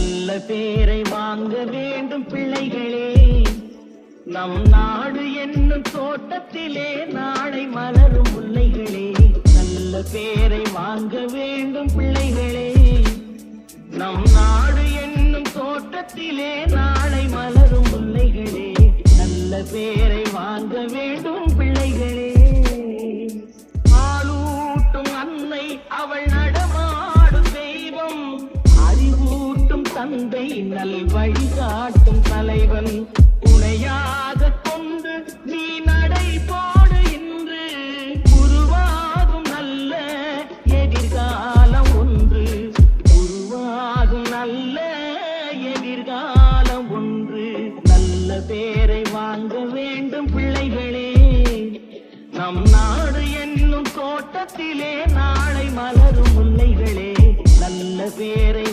நல்ல பேரை வாங்க வேண்டும் பிள்ளைகளே. நம் நாடு என்னும் தோட்டத்திலே நாளை மலரும் முல்லைகளே. நல்ல பேரை வாங்க வேண்டும் பிள்ளைகளே. நம் நாடு என்னும் தோட்டத்திலே நாளை மலரும் முல்லைகளே. நல்ல பேரை வாங்க வேண்டும் பிள்ளைகளே. ஆளூட்டும் அன்னை அவள் நடமாடும் தெய்வம். அறிவூட்டும் தந்தை நல் வழிகாட்டும் தலைவன். துணையாக கொண்டு நீ நடை போடு இன்று. உருவாகும் நல்ல எதிர்காலம் ஒன்று. உருவாகும் நல்ல எதிர்காலம் ஒன்று. நல்ல பேரை வாங்க வேண்டும் பிள்ளைகளே. நம் நாடு என்னும் தோட்டத்திலே நாளை மலரும் முல்லைகளே. நல்ல பேரை